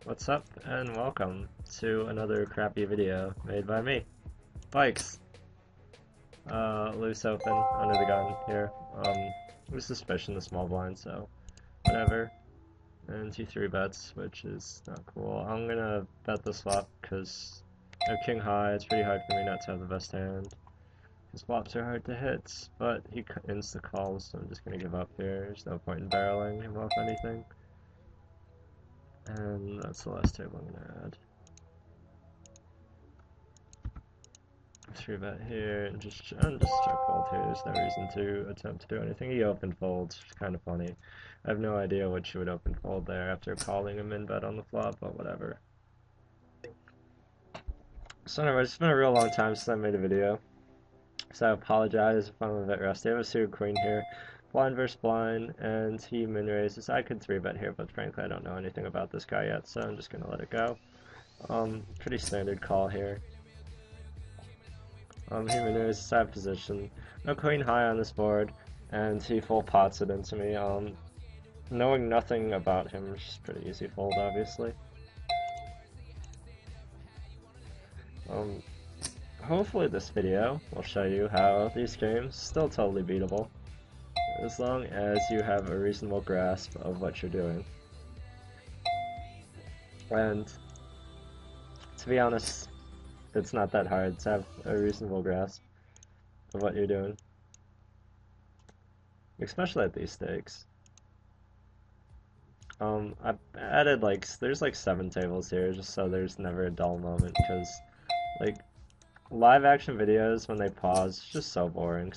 What's up, and welcome to another crappy video made by me. Bikes. Loose open, under the gun here. With suspicion the small blind, so whatever. And two 3-bets, which is not cool. I'm gonna bet this flop because I have king high. It's pretty hard for me not to have the best hand. His flops are hard to hit, but he insta calls, so I'm just gonna give up here. There's no point in barreling him off anything. And that's the last table I'm gonna add. 3-bet here, and just check fold here. There's no reason to attempt to do anything. He open folds, which is kind of funny. I have no idea what you would open fold there after calling him in bet on the flop, but whatever. So anyway, it's been a real long time since I made a video, so I apologize if I'm a bit rusty. I have a suited queen here, blind versus blind, and he min raises. I could 3-bet here, but frankly I don't know anything about this guy yet, so I'm just gonna let it go. Pretty standard call here. He maneuvers his side position. No queen high on this board, and he full pots it into me. Knowing nothing about him is just pretty easy fold, obviously. Hopefully this video will show you how these games still totally beatable, as long as you have a reasonable grasp of what you're doing. And to be honest, it's not that hard to have a reasonable grasp of what you're doing, especially at these stakes. I've added there's 7 tables here just so there's never a dull moment, because live action videos, when they pause, it's just so boring.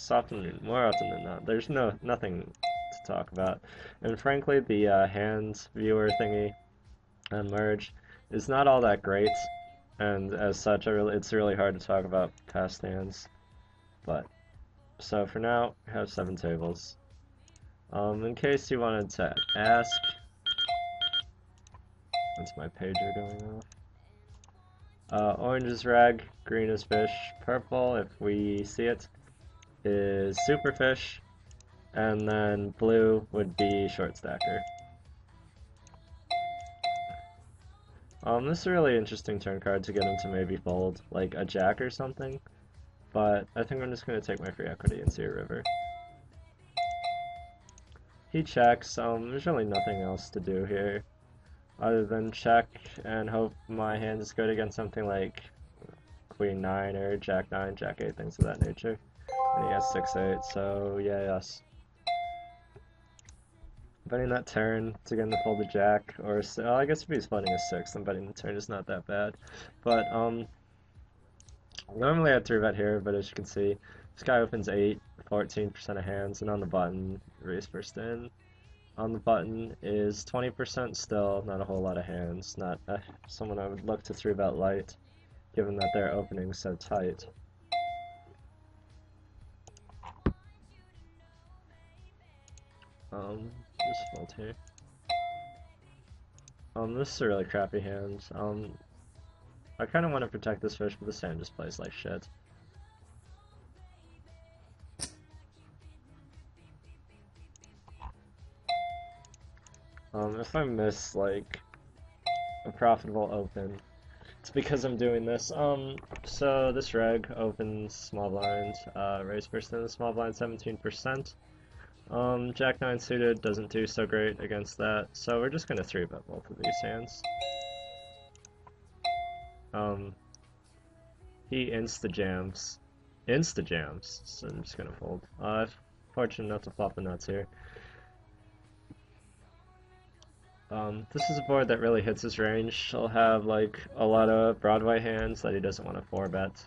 More often than not, there's nothing to talk about. And frankly, the hand viewer thingy on Merge is not all that great. And as such, it's really hard to talk about past hands. But, so for now, I have 7 tables. In case you wanted to ask, that's my pager going off. Orange is rag, green is fish, purple, if we see it, is super fish, and then blue would be short stacker. This is a really interesting turn card to get him to maybe fold, like a jack or something, but I think I'm just going to take my free equity and see a river. He checks. There's really nothing else to do here, other than check and hope my hand is good against something like Queen 9 or Jack 9, Jack 8, things of that nature. And he has 6-8, so yeah, yes. Betting that turn to get him to fold the jack, or I guess if he's floating a 6, then betting the turn is not that bad. But normally I'd 3-bet here, but as you can see, this guy opens 8, 14% of hands, and on the button, raise first in. On the button is 20% still, not a whole lot of hands, not someone I would look to 3-bet light, given that they're opening so tight. Just fold here. This is a really crappy hand. I kind of want to protect this fish, but this hand just plays like shit. If I miss, a profitable open, it's because I'm doing this. So this reg opens small blind, raise first in the small blind 17%. Jack 9 suited doesn't do so great against that, so we're just gonna 3-bet both of these hands. He insta-jams, so I'm just gonna fold. Fortunate enough to flop the nuts here. This is a board that really hits his range. He'll have a lot of Broadway hands that he doesn't want to 4-bet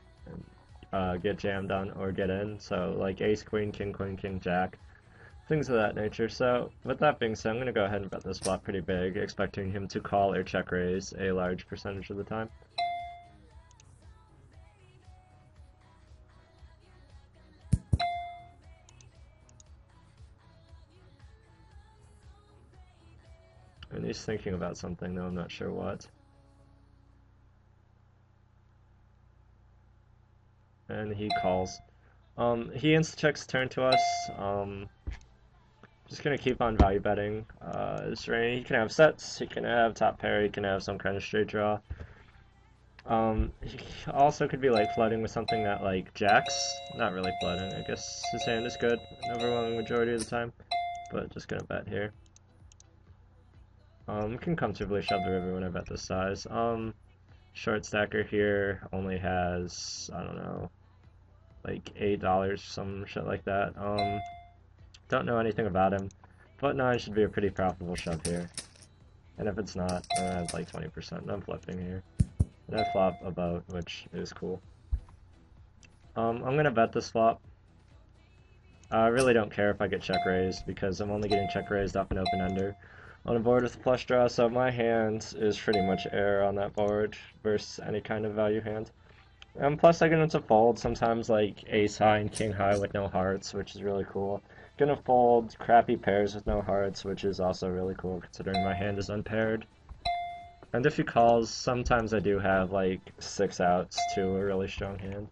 and get jammed on or get in, so ace queen, king jack, things of that nature. So with that being said, I'm going to go ahead and bet this flop pretty big, expecting him to call or check raise a large percentage of the time. And he's thinking about something, though I'm not sure what. And he calls. He insta-checks turn to us. Just gonna keep on value betting. He can have sets, he can have top pair, he can have some kind of straight draw. He also could be like flooding with something that like jacks. Not really flooding. I guess his hand is good an overwhelming majority of the time, but just gonna bet here. Can comfortably shove the river when I bet this size. Short stacker here only has, I don't know, like $8, some shit like that. Don't know anything about him, but 9 should be a pretty profitable shove here. And if it's not, then I have like 20%. I'm flipping here. And I flop a boat, which is cool. I'm gonna bet this flop. I really don't care if I get check raised because I'm only getting check raised off an open ender on a board with a flush draw, so my hand is pretty much air on that board versus any kind of value hand. Plus I get into fold sometimes like ace high and king high with no hearts, which is really cool. Gonna fold crappy pairs with no hearts, which is also really cool considering my hand is unpaired. And if he calls, sometimes I do have like 6 outs to a really strong hand.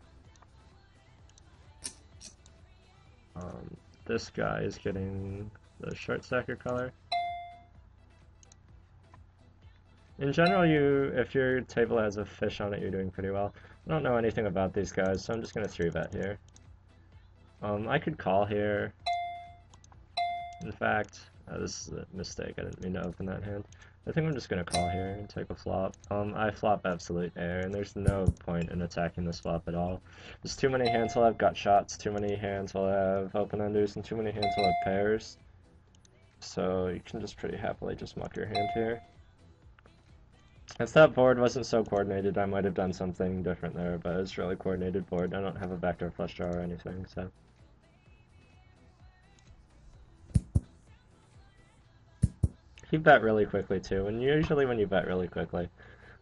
This guy is getting the short stacker color. In general, if your table has a fish on it, you're doing pretty well. I don't know anything about these guys, so I'm just gonna 3-bet here. I could call here. In fact, this is a mistake. I didn't mean to open that hand. I think I'm just gonna call here and take a flop. I flop absolute air, and there's no point in attacking this flop at all. There's too many hands will have gut shots, too many hands will have open enders, and too many hands will have pairs. So you can just pretty happily just muck your hand here. If that board wasn't so coordinated, I might have done something different there, but it's a really coordinated board. I don't have a backdoor flush draw or anything, so. He bet really quickly too, and usually when you bet really quickly,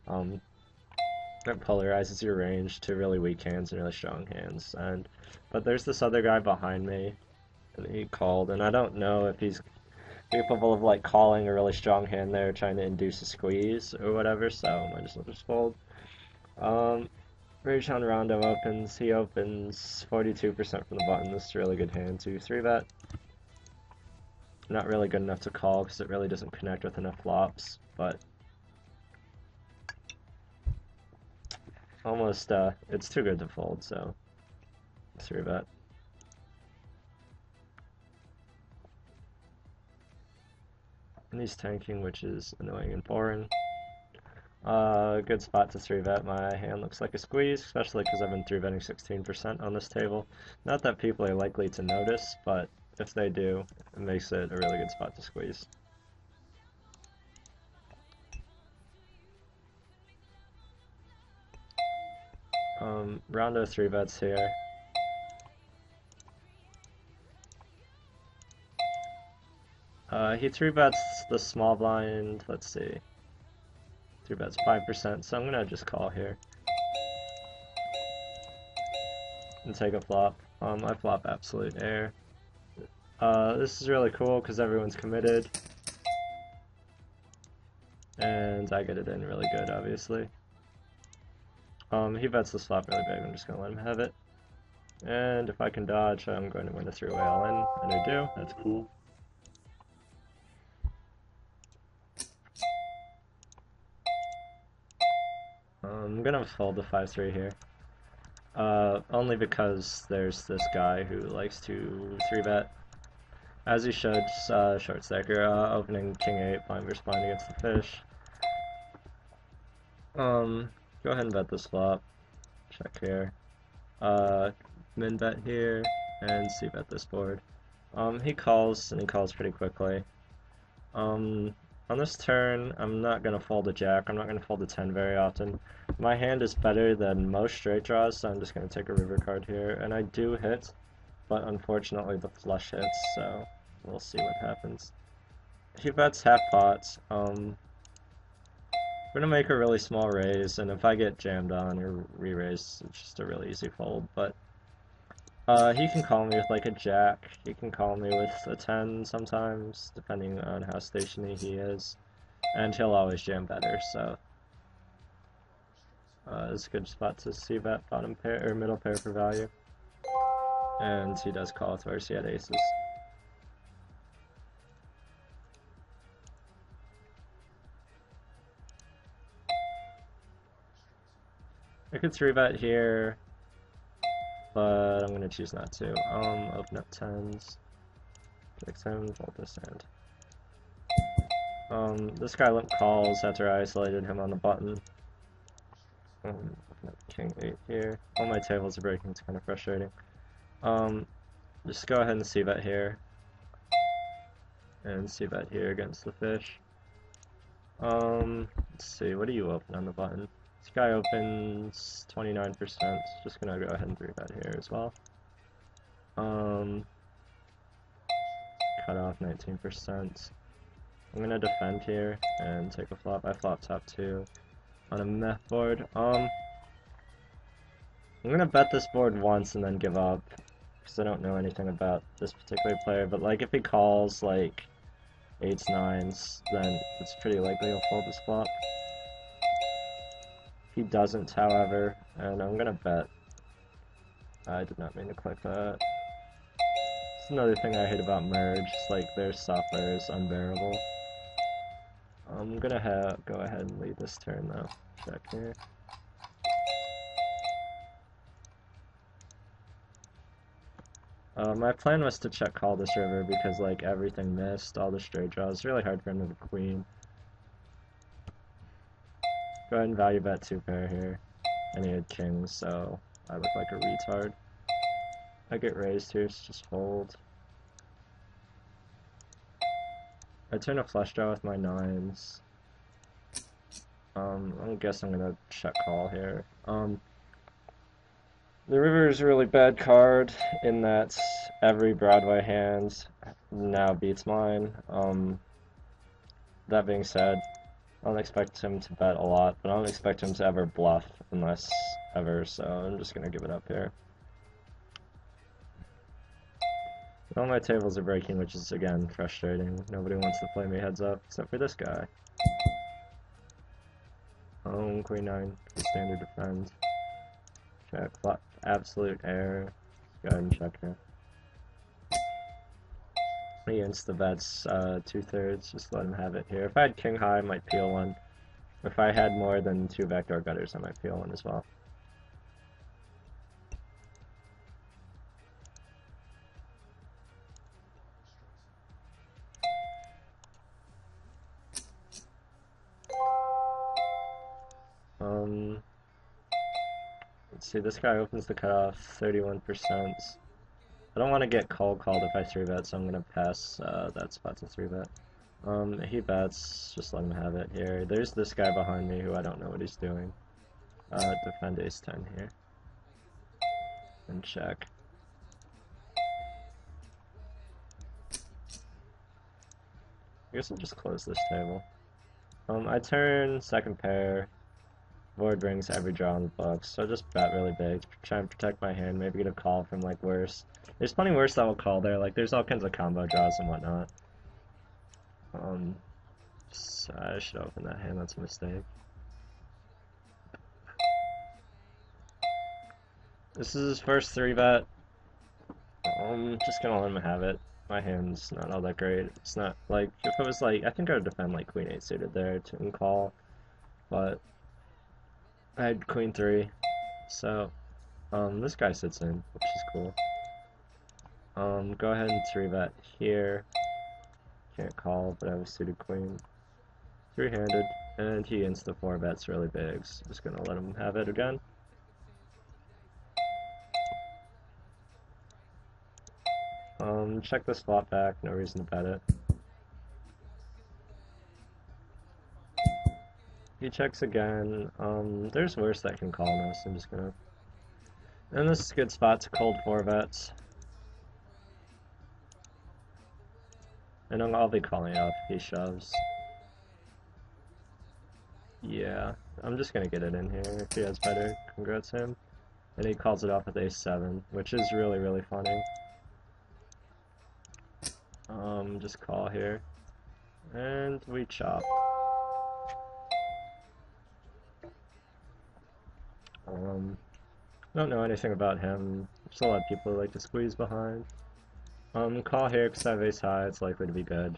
it polarizes your range to really weak hands and really strong hands. But there's this other guy behind me, and he called, and I don't know if he's capable of like calling a really strong hand there, trying to induce a squeeze or whatever. So I might just fold. Rajon Rondo opens. He opens 42% from the button. This is a really good hand to 3-bet. Not really good enough to call because it really doesn't connect with enough flops, but almost it's too good to fold, so 3-bet. And he's tanking, which is annoying and boring. Good spot to 3-bet. My hand looks like a squeeze, especially because I've been 3-betting 16% on this table. Not that people are likely to notice, but if they do, it makes it a really good spot to squeeze. Rondo 3-bets here. He 3-bets the small blind, let's see. 3-bets 5%, so I'm gonna just call here. And take a flop. I flop absolute air. This is really cool because everyone's committed. And I get it in really good, obviously. He bets this flop really big, I'm just gonna let him have it. And if I can dodge, I'm going to win a 3-way all-in, and I do, that's cool. I'm gonna fold the 5-3 here. Only because there's this guy who likes to 3-bet. As he showed, short stacker, opening king 8, blind versus blind against the fish. Go ahead and bet this flop. Check here. Min bet here, and c-bet this board. He calls, and he calls pretty quickly. On this turn, I'm not going to fold a jack, I'm not going to fold a 10 very often. My hand is better than most straight draws, so I'm just going to take a river card here, and I do hit, but unfortunately the flush hits, so we'll see what happens. He bets half pots. I'm going to make a really small raise, and if I get jammed on or re-raised, it's just a really easy fold, but he can call me with like a jack, he can call me with a 10 sometimes, depending on how stationy he is, and he'll always jam better, so it's a good spot to c-bet bottom pair, or middle pair for value. And he does call with where he had aces. I could 3-bet here, but I'm gonna choose not to. Open up tens, fix him, fold this hand. This guy limp calls after I isolated him on the button. Open up king 8 here. All my tables are breaking, it's kind of frustrating. Just go ahead and c-bet here. And c-bet here against the fish. Let's see, what do you open on the button? This guy opens 29%, just gonna go ahead and 3-bet here as well. Cut off 19%. I'm gonna defend here and take a flop. I flop top 2 on a meh board. I'm gonna bet this board once and then give up, because I don't know anything about this particular player, but like if he calls like 8s, 9s, then it's pretty likely he'll fold this flop. He doesn't, however, and I'm gonna bet. I did not mean to click that. It's another thing I hate about Merge, it's like their software is unbearable. I'm gonna go ahead and lead this turn though. Check here. My plan was to check call this river because like everything missed, all the straight draws. It's really hard for him to have a queen. Go ahead and value bet 2 pair here. And he had kings, so I look like a retard. I get raised here, so just fold. I turn a flush draw with my 9s. I guess I'm gonna check call here. The river is a really bad card in that every Broadway hand now beats mine. That being said, I don't expect him to bet a lot, but I don't expect him to ever bluff unless ever, so I'm just gonna give it up here. All my tables are breaking, which is again frustrating. Nobody wants to play me heads up except for this guy. Queen 9, standard defend. Check, flop, absolute error. Go ahead and check here. He insta bets 2/3, just let him have it here. If I had king high, I might peel one. If I had more than 2 backdoor gutters, I might peel one as well. Let's see, this guy opens the cutoff 31%. I don't want to get called if I 3-bet, so I'm going to pass that spot to 3-bet. He bets, just let him have it here. There's this guy behind me who I don't know what he's doing. Defend ace-10 here. And check. I guess I'll just close this table. I turn second pair. Board rings every draw on the books, so I just bet really big, try and protect my hand, maybe get a call from like worse. There's plenty worse that will call there, like there's all kinds of combo draws and whatnot. So I should open that hand, that's a mistake. This is his first 3-bet. Just gonna let him have it. My hand's not all that great. It's not like, if it was like, I think I would defend like queen 8 suited there to call, but I had queen 3, so this guy sits in, which is cool. Go ahead and 3-bet here. Can't call, but I have a suited queen. 3-handed, and he insta 4-bets really big, so just gonna let him have it again. Check this flop back, no reason to bet it. He checks again. There's worse that can call now, so I'm just gonna... And this is a good spot to cold 4-bets. And I'll be calling up if he shoves. Yeah, I'm just gonna get it in here. If he has better, congrats him. And he calls it off with ace-7, which is really, really funny. Just call here. And we chop. Don't know anything about him. There's a lot of people who like to squeeze behind. Call here because I have ace high, it's likely to be good.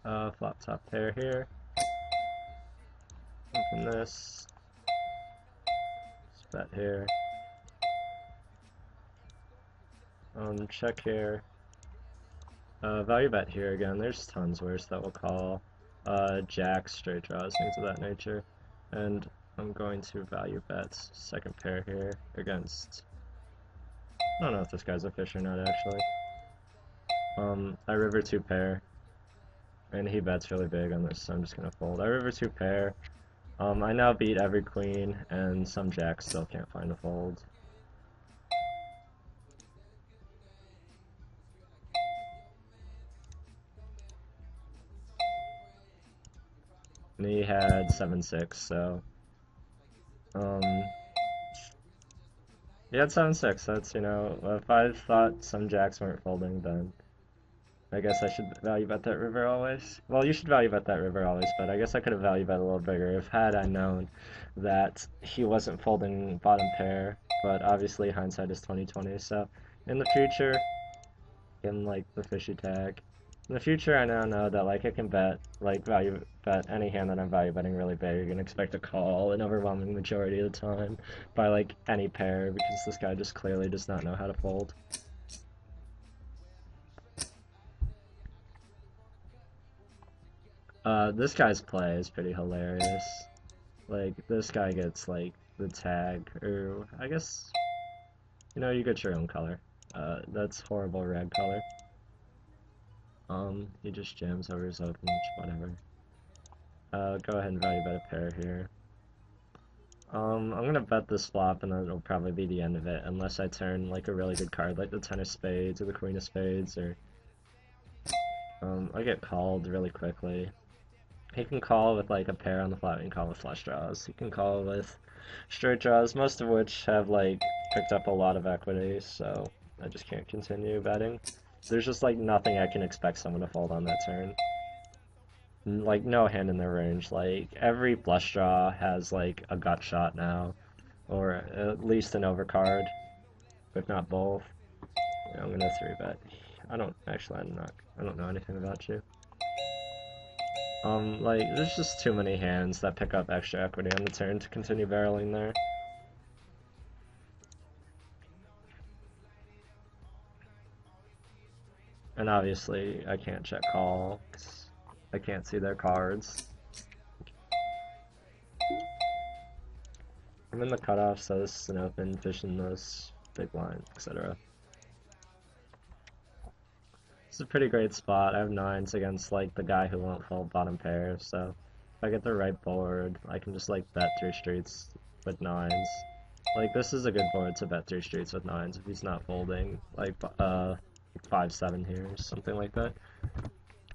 Flop top pair here. from this. Let's bet here. Check here. Value bet here again. There's tons worse that we'll call. Jack, straight draws, things of that nature. And I'm going to value bet second pair here against... I don't know if this guy's a fish or not, actually. I river 2 pair. And he bets really big on this, so I'm just gonna fold. I river 2 pair. I now beat every queen, and some jacks still can't find a fold. And he had 7-6, so... he had 7-6, that's, you know, if I thought some jacks weren't folding, then I guess I should value bet that river always. Well, you should value bet that river always, but I guess I could have value bet a little bigger if had I known that he wasn't folding bottom pair, but obviously hindsight is 20/20, so in the future, in like the fishy tag, in the future I now know that like I can bet, like value bet any hand that I'm value betting really big and expect a call an overwhelming majority of the time by like any pair because this guy just clearly does not know how to fold. This guy's play is pretty hilarious. Like, this guy gets, like, the tag, or, I guess, you know, you get your own color. That's horrible red color. He just jams over his open, whatever. Go ahead and value bet a pair here. I'm gonna bet this flop, and then it'll probably be the end of it, unless I turn, like, a really good card, like the 10 of spades, or the queen of spades, or... I get called really quickly. He can call with like a pair on the flop, he can call with flush draws, he can call with straight draws, most of which have like picked up a lot of equity, so I just can't continue betting. There's just like nothing I can expect someone to fold on that turn. Like no hand in their range, like every flush draw has like a gut shot now, or at least an overcard, if not both. Yeah, I'm gonna 3-bet. I don't know anything about you. Like, there's just too many hands that pick up extra equity on the turn to continue barreling there. And obviously, I can't check call, 'cause I can't see their cards. I'm in the cutoff, so this is an open, fishing this, big blind, etc. It's a pretty great spot. I have 9s against like the guy who won't fold bottom pair, so if I get the right board, I can just like bet 3 streets with 9s. Like this is a good board to bet 3 streets with 9s if he's not folding like 5-7 here or something like that.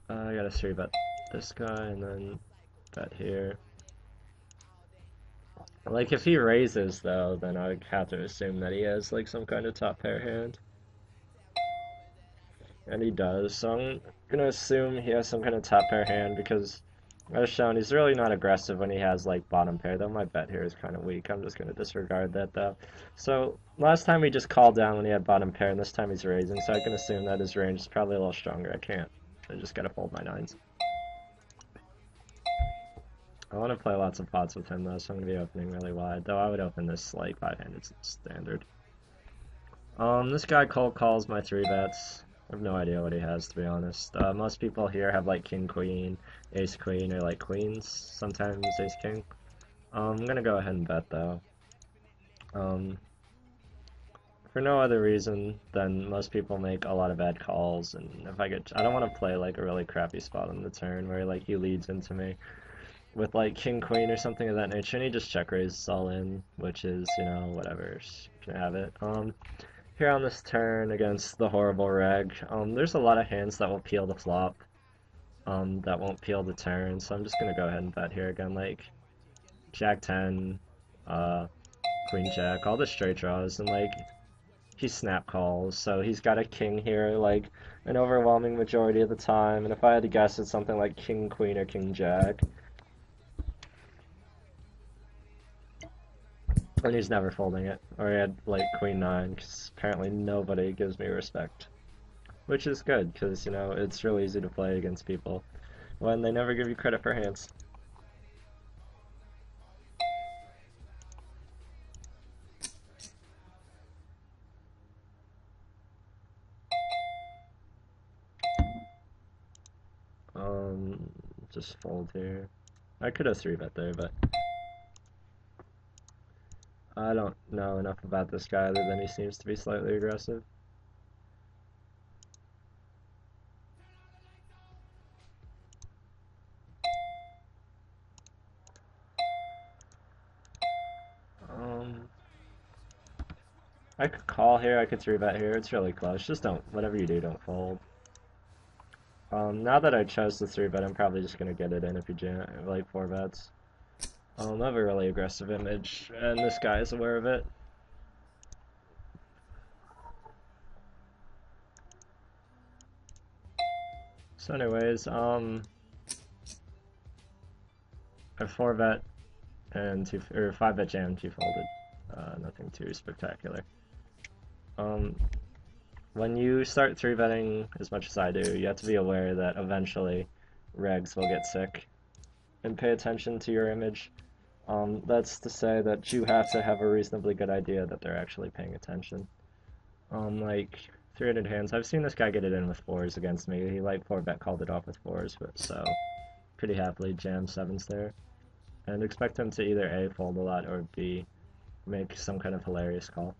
I gotta 3-bet this guy and then bet here. Like if he raises though, then I would have to assume that he has like some kind of top pair hand. And he does, so I'm gonna assume he has some kind of top pair hand because, as shown, he's really not aggressive when he has like bottom pair, though my bet here is kind of weak. I'm just gonna disregard that though. So, last time he just called down when he had bottom pair, and this time he's raising, so I can assume that his range is probably a little stronger. I can't. I just gotta fold my 9s. I want to play lots of pots with him though, so I'm gonna be opening really wide, though I would open this like 5-handed standard. This guy cold calls my 3-bets. I have no idea what he has, to be honest. Most people here have like king queen, ace queen, or like queens, sometimes ace king. I'm gonna go ahead and bet though. For no other reason than most people make a lot of bad calls, and if I don't want to play like a really crappy spot on the turn where like he leads into me with like king queen or something of that nature, and he just check raises all in, which is, you know, whatever, you can have it. Here on this turn against the horrible reg, there's a lot of hands that will peel the flop, that won't peel the turn, so I'm just gonna go ahead and bet here again, like Jack 10, Queen Jack, all the straight draws, and like he snap calls, so he's got a king here like an overwhelming majority of the time, and if I had to guess, it's something like King Queen or King Jack. And he's never folding it. Or he had like Queen 9, because apparently nobody gives me respect. Which is good, because, you know, it's really easy to play against people when they never give you credit for hands. Just fold here. I could have 3-bet there, but I don't know enough about this guy other than he seems to be slightly aggressive. I could call here, I could 3-bet here, it's really close. Just don't, whatever you do, don't fold. Now that I chose the 3-bet, I'm probably just gonna get it in if you jam, like 4-bets. I have a really aggressive image, and this guy is aware of it. So anyways, I 4-bet and 5-bet jam, 2 folded. Nothing too spectacular. When you start 3-betting as much as I do, you have to be aware that eventually regs will get sick and pay attention to your image. That's to say that you have to have a reasonably good idea that they're actually paying attention. Like 300 hands, I've seen this guy get it in with 4s against me. He like 4-bet called it off with 4s, but so pretty happily jam 7s there. And expect him to either A, fold a lot, or B, make some kind of hilarious call.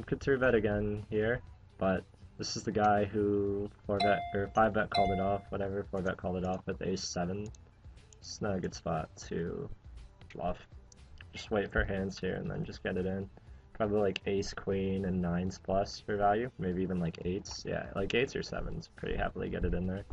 Could 3-bet again here, but this is the guy who 4-bet or 5-bet called it off, whatever, 4-bet called it off with ace-7. It's not a good spot to bluff. Just wait for hands here and then just get it in. Probably like ace, queen, and 9s plus for value. Maybe even like 8s. Yeah, like 8s or 7s. Pretty happily get it in there.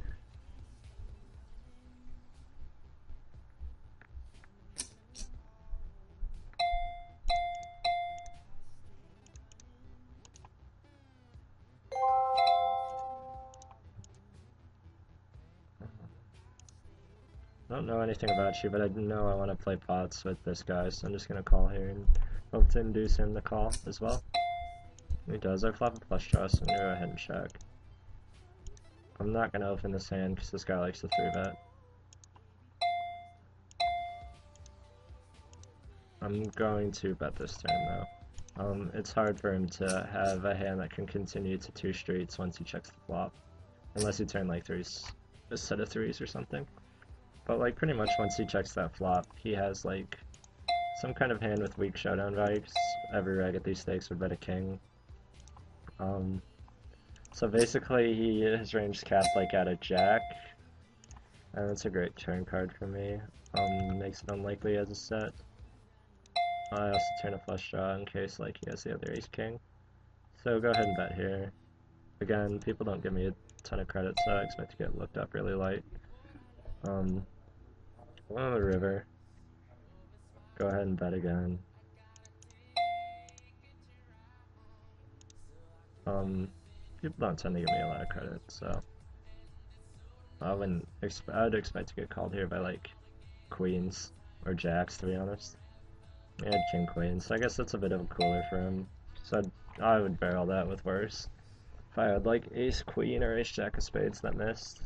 I don't know anything about you, but I know I want to play pots with this guy, so I'm just going to call here and hope to induce him to call as well. He does. I flop a flush draw, so I'm going to go ahead and check. I'm not going to open this hand because this guy likes to 3-bet. I'm going to bet this turn though. It's hard for him to have a hand that can continue to 2 streets once he checks the flop. Unless he turn like 3s, a set of 3s or something. But like pretty much once he checks that flop, he has like some kind of hand with weak showdown value, because every reg at these stakes would bet a king. So basically his range is capped like at a jack, and that's a great turn card for me. Makes it unlikely as a set. I also turn a flush draw in case like he has the other ace king. So go ahead and bet here. Again, people don't give me a ton of credit, so I expect to get looked up really light. On the river. Go ahead and bet again. People don't tend to give me a lot of credit, so I would expect to get called here by like queens or jacks, to be honest. He had king queen, so I guess that's a bit of a cooler for him. So I would barrel that with worse. If I had like ace queen or ace jack of spades that missed.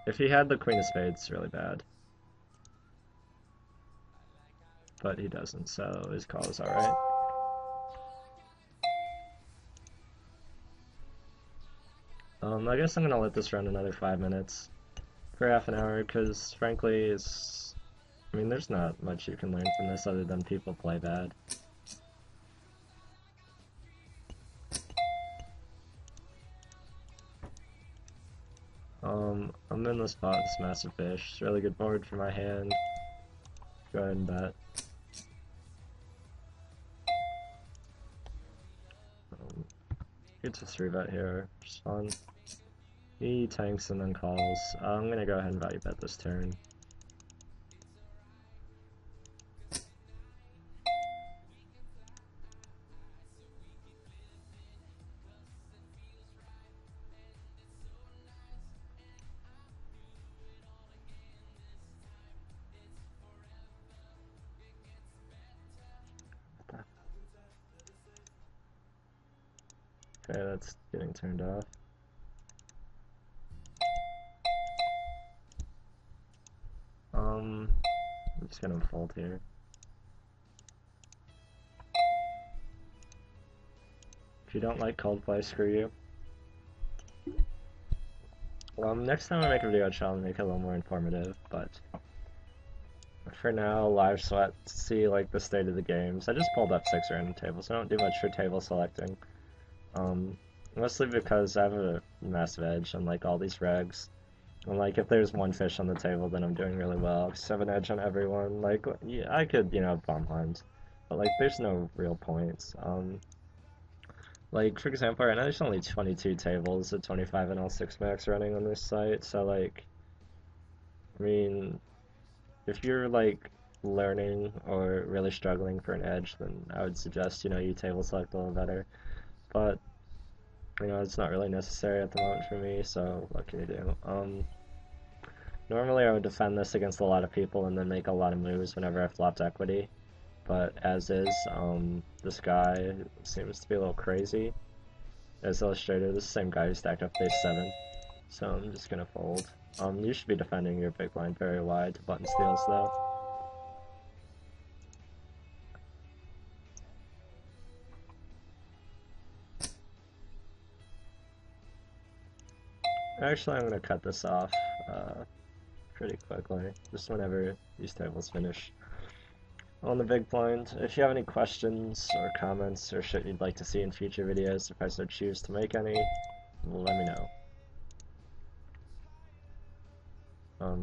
If he had the queen of spades, it's really bad. But he doesn't, so his call is alright. I guess I'm gonna let this run another 5 minutes for half an hour, because frankly, I mean, there's not much you can learn from this other than people play bad. I'm in the spot with this massive fish. It's a really good board for my hand. Go ahead and bet. Gets a 3-bet here, which is fun. He tanks and then calls. I'm gonna go ahead and value bet this turn. Okay, that's getting turned off. I'm just gonna fold here. If you don't like Coldplay, screw you. Next time I make a video, I'll try to make it a little more informative, but for now, live sweat to see like the state of the games. I just pulled up 6 random tables. I don't do much for table selecting. Mostly because I have a massive edge on like all these regs. And like if there's one fish on the table, then I'm doing really well. 'Cause I have an edge on everyone. Like yeah, I could, bomb hunt, but like there's no real points. Like for example, right now there's only 22 tables at 25 and L6 max running on this site. So like, I mean, if you're like learning or really struggling for an edge, then I would suggest you table select a little better. But it's not really necessary at the moment for me. So what can you do? Normally I would defend this against a lot of people and then make a lot of moves whenever I flopped equity, but as is, this guy seems to be a little crazy. As illustrated, this same guy who stacked up base 7, so I'm just gonna fold. You should be defending your big blind very wide to button steals though. Actually, I'm gonna cut this off pretty quickly, just whenever these tables finish on the big blind. If you have any questions or comments or shit you'd like to see in future videos, if I so choose to make any, let me know.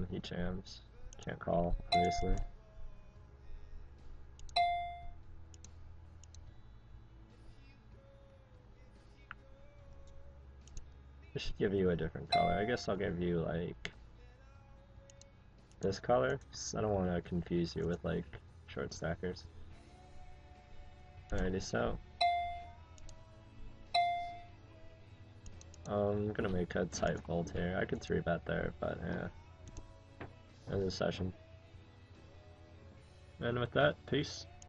He jams. Can't call, obviously. I should give you a different color. I guess I'll give you, like, this color, 'cause I don't want to confuse you with, like, short stackers. Alrighty, so I'm gonna make a tight fold here. I could 3-bet there, but yeah. End of the session. And with that, peace.